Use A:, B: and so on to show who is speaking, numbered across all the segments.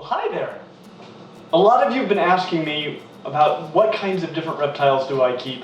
A: Well, hi there. A lot of you have been asking me about what kinds of different reptiles do I keep,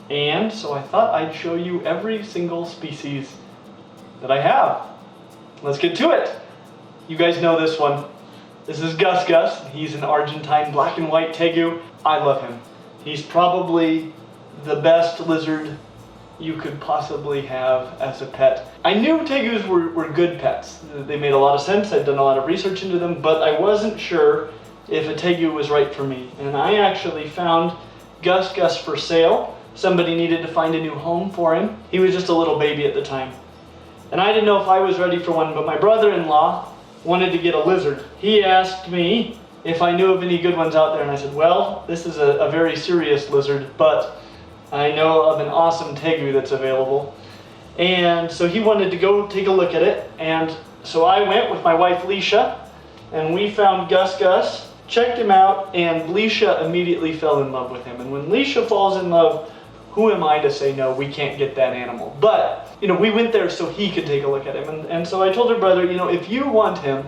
A: and so I thought I'd show you every single species that I have. Let's get to it. You guys know this one. This is Gus. He's an Argentine black and white tegu. I love him. He's probably the best lizard you could possibly have as a pet. I knew tegus were good pets. They made a lot of sense. I'd done a lot of research into them, but I wasn't sure if a tegu was right for me. And I actually found Gus for sale. Somebody needed to find a new home for him. He was just a little baby at the time. And I didn't know if I was ready for one, but my brother-in-law wanted to get a lizard. He asked me if I knew of any good ones out there, and I said, well, this is a very serious lizard, but I know of an awesome tegu that's available. And so he wanted to go take a look at it, and so I went with my wife Leisha, and we found Gus, checked him out, and Leisha immediately fell in love with him. And when Leisha falls in love, who am I to say no, we can't get that animal? But, we went there so he could take a look at him. And so I told her brother, if you want him,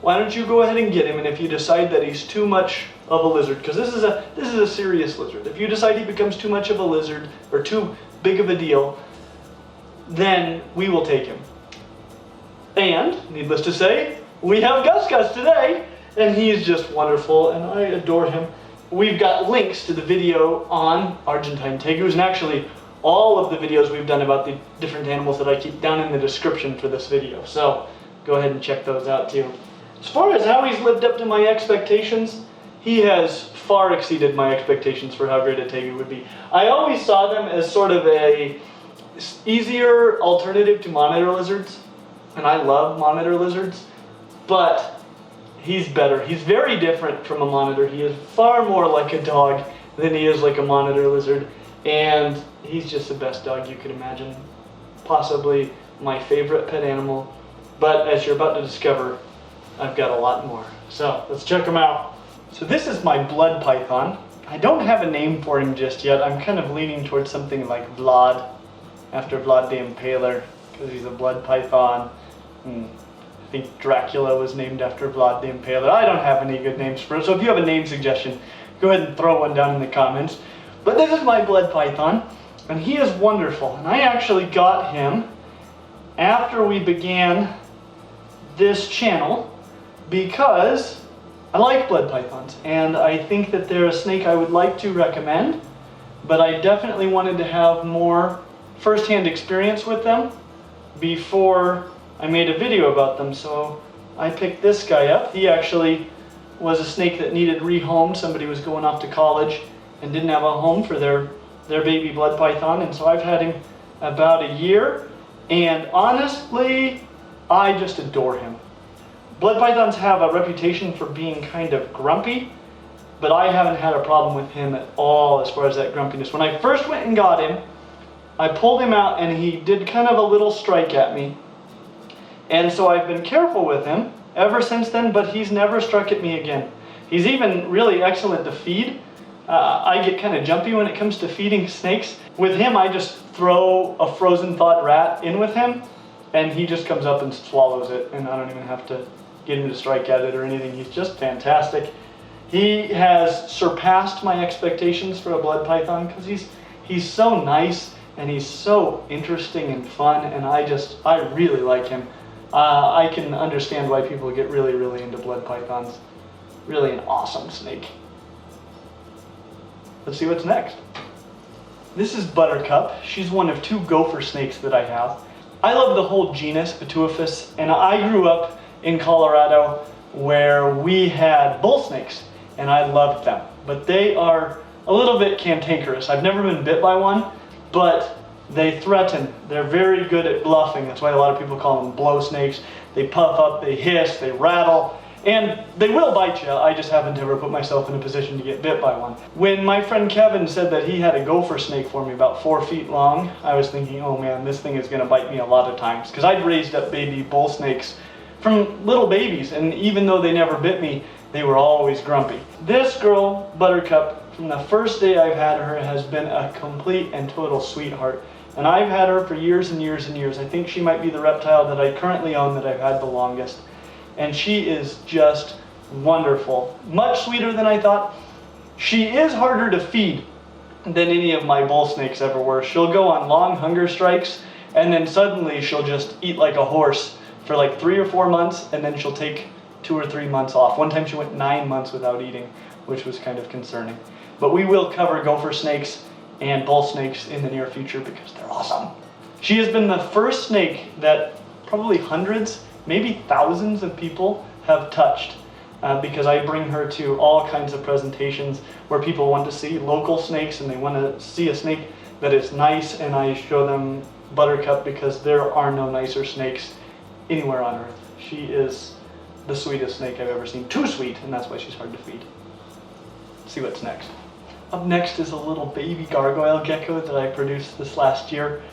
A: why don't you go ahead and get him? And if you decide that he's too much of a lizard, because this is a serious lizard. If you decide he becomes too much of a lizard or too big of a deal, then we will take him. And, needless to say, we have Gus today, and he is just wonderful, and I adore him. We've got links to the video on Argentine tegus, and actually all of the videos we've done about the different animals that I keep down in the description for this video. So go ahead and check those out too. As far as how he's lived up to my expectations, he has far exceeded my expectations for how great a tegu would be. I always saw them as sort of a easier alternative to monitor lizards, and I love monitor lizards, but he's better. He's very different from a monitor. He is far more like a dog than he is like a monitor lizard, and he's just the best dog you could imagine. Possibly my favorite pet animal, but as you're about to discover, I've got a lot more. So let's check him out. So this is my blood python. I don't have a name for him just yet. I'm kind of leaning towards something like Vlad, after Vlad the Impaler, because he's a blood python. I think Dracula was named after Vlad the Impaler. I don't have any good names for it, so if you have a name suggestion, go ahead and throw one down in the comments. But this is my blood python, and he is wonderful. And I actually got him after we began this channel because I like blood pythons, and I think that they're a snake I would like to recommend, but I definitely wanted to have more first-hand experience with them before I made a video about them. So I picked this guy up. He actually was a snake that needed rehomed. Somebody was going off to college and didn't have a home for their baby blood python, and so I've had him about a year, and honestly, I just adore him. Blood pythons have a reputation for being kind of grumpy, but I haven't had a problem with him at all as far as that grumpiness. When I first went and got him, I pulled him out and he did kind of a little strike at me. And so I've been careful with him ever since then, but he's never struck at me again. He's even really excellent to feed. I get kind of jumpy when it comes to feeding snakes. With him, I just throw a frozen thawed rat in with him, and he just comes up and swallows it, and I don't even have to get him to strike at it or anything. He's just fantastic. He has surpassed my expectations for a blood python because he's so nice and he's so interesting and fun, and I really like him. I can understand why people get really into blood pythons. Really an awesome snake. Let's see what's next. This is Buttercup. She's one of 2 gopher snakes that I have. I love the whole genus Pituophis, and I grew up in Colorado where we had bull snakes, and I loved them. But they are a little bit cantankerous. I've never been bit by one, but they threaten. They're very good at bluffing. That's why a lot of people call them blow snakes. They puff up, they hiss, they rattle, and they will bite you. I just haven't ever put myself in a position to get bit by one. When my friend Kevin said that he had a gopher snake for me about 4 feet long, I was thinking, oh man, this thing is going to bite me a lot of times, because I'd raised up baby bull snakes from little babies, and even though they never bit me, they were always grumpy. This girl, Buttercup, from the first day I've had her, has been a complete and total sweetheart. And I've had her for years and years and years. I think she might be the reptile that I currently own that I've had the longest. And she is just wonderful. Much sweeter than I thought. She is harder to feed than any of my bull snakes ever were. She'll go on long hunger strikes, and then suddenly she'll just eat like a horse for like 3 or 4 months, and then she'll take 2 or 3 months off. One time she went 9 months without eating, which was kind of concerning. But we will cover gopher snakes and bull snakes in the near future because they're awesome. She has been the first snake that probably hundreds, maybe thousands of people have touched. Because I bring her to all kinds of presentations where people want to see local snakes and they want to see a snake that is nice, and I show them Buttercup because there are no nicer snakes anywhere on earth. She is the sweetest snake I've ever seen. Too sweet, and that's why she's hard to feed. Let's see what's next. Up next is a little baby gargoyle gecko that I produced this last year.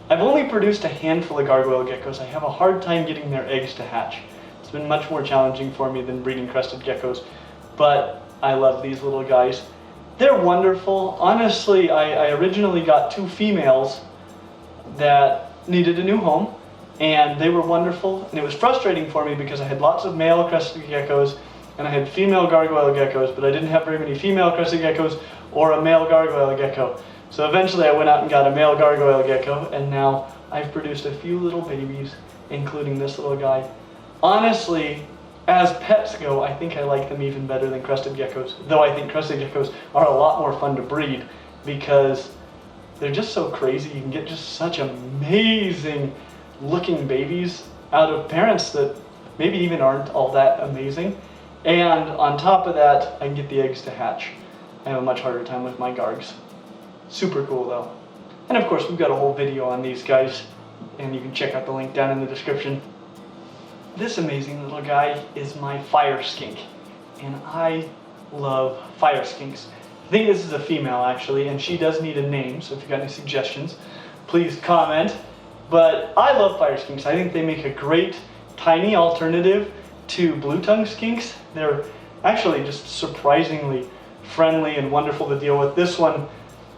A: I've only produced a handful of gargoyle geckos. I have a hard time getting their eggs to hatch. It's been much more challenging for me than breeding crested geckos, but I love these little guys. They're wonderful. Honestly, I originally got 2 females that needed a new home, and they were wonderful, and it was frustrating for me because I had lots of male crested geckos and I had female gargoyle geckos, but I didn't have very many female crested geckos or a male gargoyle gecko. So eventually I went out and got a male gargoyle gecko, and now I've produced a few little babies, including this little guy. Honestly, as pets go, I think I like them even better than crested geckos, though I think crested geckos are a lot more fun to breed because they're just so crazy. You can get just such amazing looking babies out of parents that maybe even aren't all that amazing. And on top of that, I can get the eggs to hatch. I have a much harder time with my gargs. Super cool though. And of course, we've got a whole video on these guys, and you can check out the link down in the description. This amazing little guy is my fire skink, and I love fire skinks. I think this is a female actually, and she does need a name, so if you've got any suggestions, please comment. But I love fire skinks. I think they make a great tiny alternative to blue tongue skinks. They're actually just surprisingly friendly and wonderful to deal with. This one,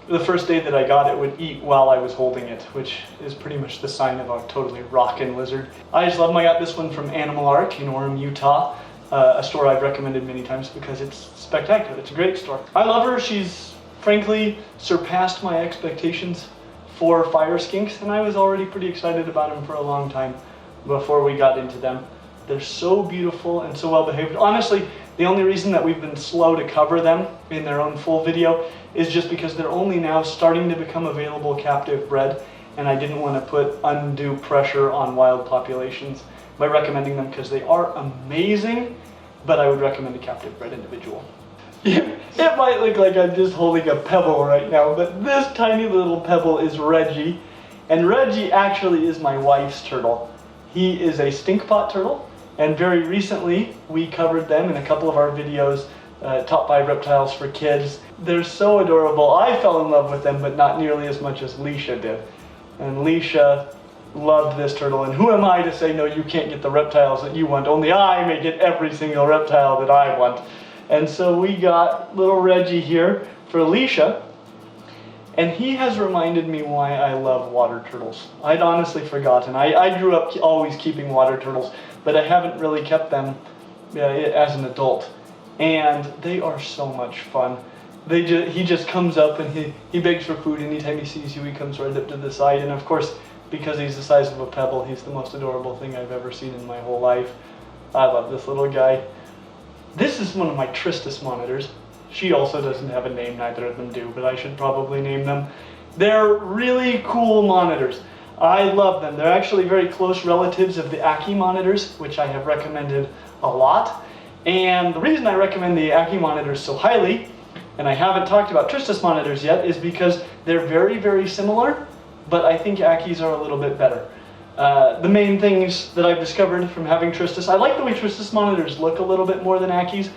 A: the first day that I got it, would eat while I was holding it, which is pretty much the sign of a totally rockin' lizard. I just love them. I got this one from Animal Ark in Orem, Utah, a store I've recommended many times because it's spectacular. It's a great store. I love her. She's frankly surpassed my expectations for fire skinks, and I was already pretty excited about them for a long time before we got into them. They're so beautiful and so well behaved. Honestly, the only reason that we've been slow to cover them in their own full video is just because they're only now starting to become available captive bred, and I didn't want to put undue pressure on wild populations by recommending them because they are amazing, but I would recommend a captive bred individual. It might look like I'm just holding a pebble right now, but this tiny little pebble is Reggie, and Reggie actually is my wife's turtle. He is a Stinkpot turtle, and very recently we covered them in a couple of our videos, top 5 reptiles for kids. They're so adorable. I fell in love with them, but not nearly as much as Leisha did. And Leisha loved this turtle, and who am I to say, no, you can't get the reptiles that you want, only I may get every single reptile that I want. And so we got little Reggie here for Leisha, and he has reminded me why I love water turtles. I'd honestly forgotten. I grew up always keeping water turtles, but I haven't really kept them as an adult. And they are so much fun. He just comes up and he begs for food. Anytime he sees you, he comes right up to the side. And of course, because he's the size of a pebble, he's the most adorable thing I've ever seen in my whole life. I love this little guy. This is one of my Tristis monitors. She also doesn't have a name, neither of them do, but I should probably name them. They're really cool monitors. I love them. They're actually very close relatives of the Aki monitors, which I have recommended a lot. And the reason I recommend the Aki monitors so highly, and I haven't talked about Tristis monitors yet, is because they're very, very similar, but I think Akis are a little bit better. The main things that I've discovered from having Tristis, I like the way Tristis monitors look a little bit more than Akis.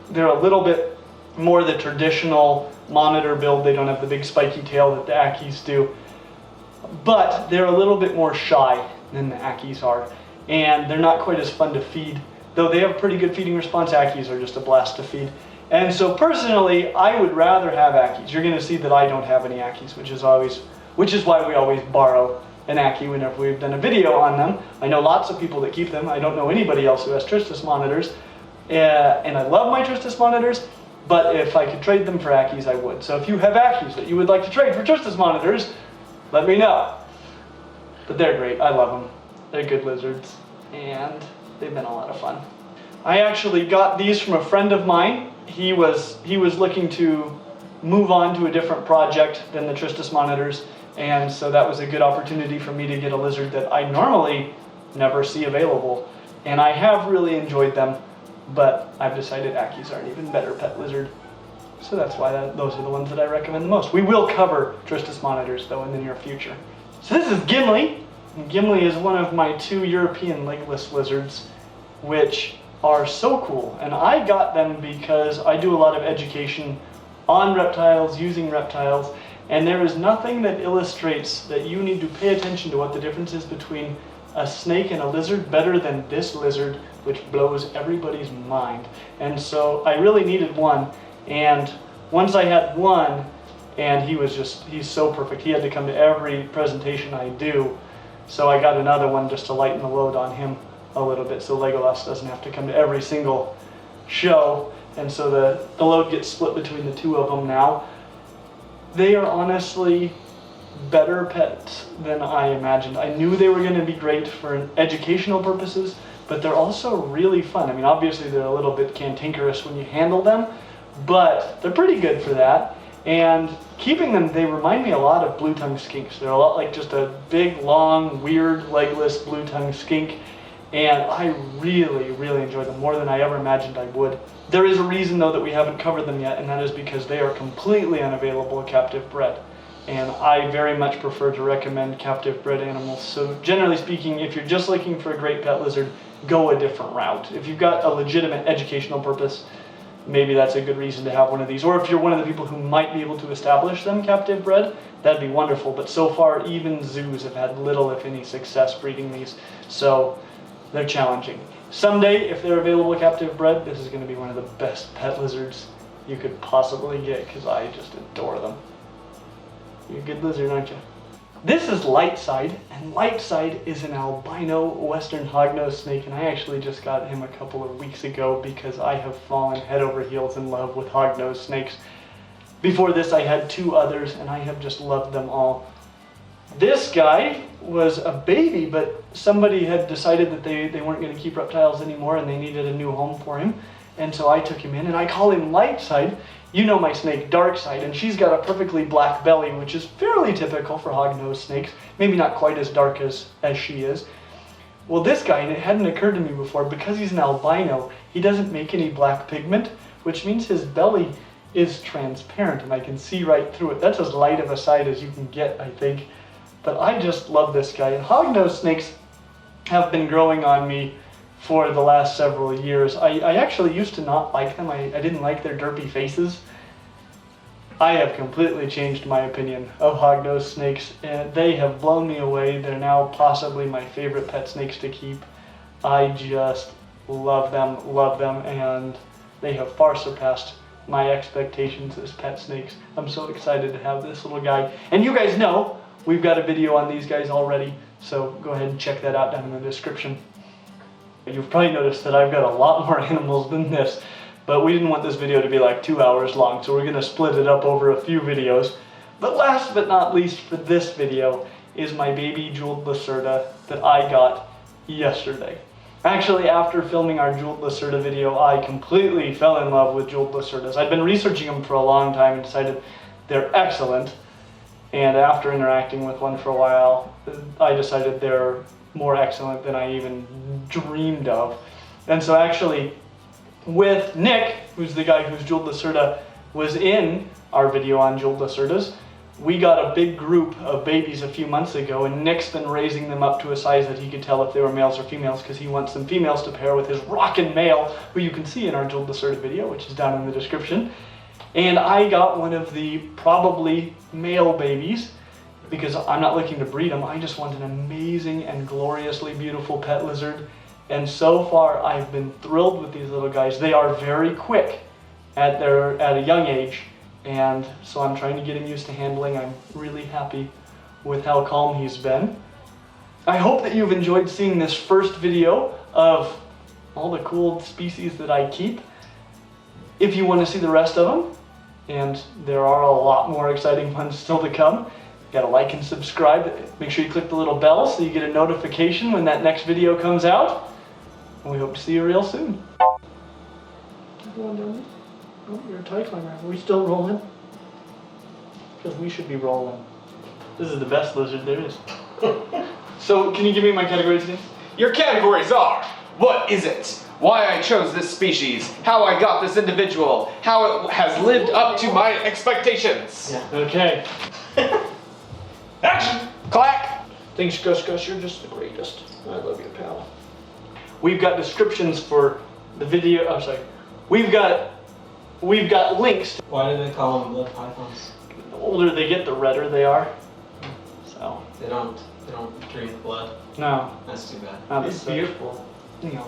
A: They're a little bit more the traditional monitor build. They don't have the big spiky tail that the Akis do. But they're a little bit more shy than the Akis are. And they're not quite as fun to feed. Though they have pretty good feeding response, Akis are just a blast to feed. And so personally, I would rather have Akis. You're going to see that I don't have any Akis, which is why we always borrow an Aki whenever we've done a video on them. I know lots of people that keep them. I don't know anybody else who has Tristis monitors. and I love my Tristis monitors, but if I could trade them for Ackies, I would. So if you have Ackies that you would like to trade for Tristis monitors, let me know. But they're great, I love them. They're good lizards, and they've been a lot of fun. I actually got these from a friend of mine. He was looking to move on to a different project than the Tristis monitors, and so that was a good opportunity for me to get a lizard that I normally never see available. And I have really enjoyed them, but I've decided Ackies are an even better pet lizard. So that's why those are the ones that I recommend the most. We will cover Tristis monitors though in the near future. So this is Gimli. And Gimli is one of my 2 European legless lizards, which are so cool. And I got them because I do a lot of education on reptiles, using reptiles, and there is nothing that illustrates that you need to pay attention to what the difference is between a snake and a lizard better than this lizard, which blows everybody's mind. And so I really needed one, and once I had one, and he's so perfect. He had to come to every presentation I do, so I got another one just to lighten the load on him a little bit, so Legolas doesn't have to come to every single show, and so the load gets split between the 2 of them now. They are honestly better pets than I imagined. I knew they were going to be great for educational purposes, but they're also really fun. I mean, obviously they're a little bit cantankerous when you handle them, but they're pretty good for that. And keeping them, they remind me a lot of blue-tongued skinks. They're a lot like just a big, long, weird, legless blue-tongued skink, and I really, really enjoy them more than I ever imagined I would. There is a reason though that we haven't covered them yet, and that is because they are completely unavailable captive bred. And I very much prefer to recommend captive bred animals. So generally speaking, if you're just looking for a great pet lizard, go a different route. If you've got a legitimate educational purpose, maybe that's a good reason to have one of these. Or if you're one of the people who might be able to establish them captive bred, that'd be wonderful. But so far, even zoos have had little, if any, success breeding these. So they're challenging. Someday, if they're available captive bred, this is going to be one of the best pet lizards you could possibly get, because I just adore them. You're a good lizard, aren't you? This is Lightside, and Lightside is an albino western hognose snake, and I actually just got him a couple of weeks ago because I have fallen head over heels in love with hognose snakes. Before this, I had 2 others, and I have just loved them all. This guy was a baby, but somebody had decided that they weren't going to keep reptiles anymore and they needed a new home for him. And so I took him in, and I call him Lightside. You know my snake, Darkside, and she's got a perfectly black belly, which is fairly typical for hognose snakes. Maybe not quite as dark as she is. Well, this guy, and it hadn't occurred to me before, because he's an albino, he doesn't make any black pigment, which means his belly is transparent, and I can see right through it. That's as light of a side as you can get, I think. But I just love this guy. And hognose snakes have been growing on me for the last several years. I actually used to not like them. I didn't like their derpy faces. I have completely changed my opinion of hognose snakes, and they have blown me away. They're now possibly my favorite pet snakes to keep. I just love them, and they have far surpassed my expectations as pet snakes. I'm so excited to have this little guy. And you guys know, we've got a video on these guys already, so go ahead and check that out down in the description. You've probably noticed that I've got a lot more animals than this, but we didn't want this video to be like 2 hours long, so we're going to split it up over a few videos. But last but not least for this video is my baby jeweled Lacerta that I got yesterday. Actually, after filming our jeweled Lacerta video, I completely fell in love with jeweled Lacertas. I'd been researching them for a long time and decided they're excellent. And after interacting with one for a while, I decided they're more excellent than I even dreamed of. And so actually, with Nick, who's the guy whose jeweled Lacerta was in our video on jeweled Lacertas, we got a big group of babies a few months ago, and Nick's been raising them up to a size that he could tell if they were males or females, because he wants some females to pair with his rockin' male, who you can see in our jeweled Lacerta video, which is down in the description. And I got one of the probably male babies, because I'm not looking to breed them. I just want an amazing and gloriously beautiful pet lizard. And so far, I've been thrilled with these little guys. They are very quick at a young age, and so I'm trying to get him used to handling. I'm really happy with how calm he's been. I hope that you've enjoyed seeing this first video of all the cool species that I keep. If you want to see the rest of them, and there are a lot more exciting ones still to come, you gotta like and subscribe. Make sure you click the little bell so you get a notification when that next video comes out. And we hope to see you real soon. Everyone down there? Oh, you're a tie climber. Are we still rolling? Because we should be rolling. This is the best lizard there is. So, can you give me my categories again?
B: Your categories are: what is it? Why I chose this species? How I got this individual? How it has lived up to my expectations?
A: Yeah. Okay.
B: Action! Clack!
A: Thanks, Gus. You're just the greatest. I love you, pal. We've got descriptions for the video. I'm sorry. We've got links.
C: Why do they call them blood pythons?
A: The older they get, the redder they are. So.
C: They don't drink blood.
A: No.
C: That's too bad.
A: Not
C: It's
A: so-
C: beautiful.
A: Yeah.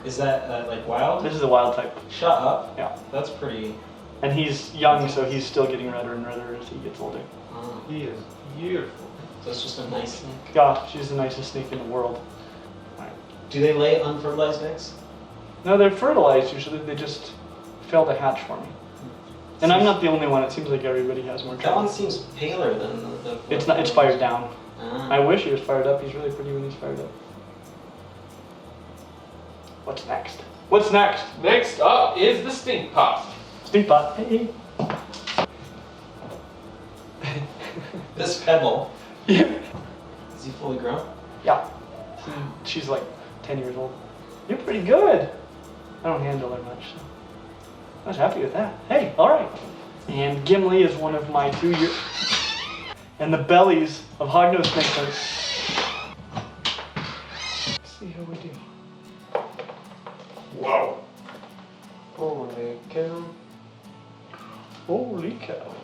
C: Is that like wild?
A: This is a wild type.
C: Shut up.
A: Yeah.
C: That's pretty.
A: And he's young, so he's still getting redder and redder as he gets older.
C: He is beautiful. So it's just a nice snake.
A: Yeah, she's the nicest snake in the world.
C: Do they lay unfertilized eggs?
A: No, they're fertilized usually. They just fail to hatch for me. And I'm not the only one. It seems like everybody has more
C: That
A: trouble.
C: one seems paler than the
A: It's not. It's fired down.
C: Ah.
A: I wish he was fired up. He's really pretty when he's fired up. What's next? What's next?
B: Next up is the Stinkpot.
A: Stinkpot. Hey.
C: This pebble.
A: Yeah.
C: Is he fully grown?
A: Yeah. She's like 10 years old. You're pretty good. I don't handle her much, so I was happy with that. Hey, all right. And Gimli is one of my 2-year. And the bellies of hognose snakes are. Let's see how we do.
B: Whoa.
C: Holy cow.
A: Holy cow.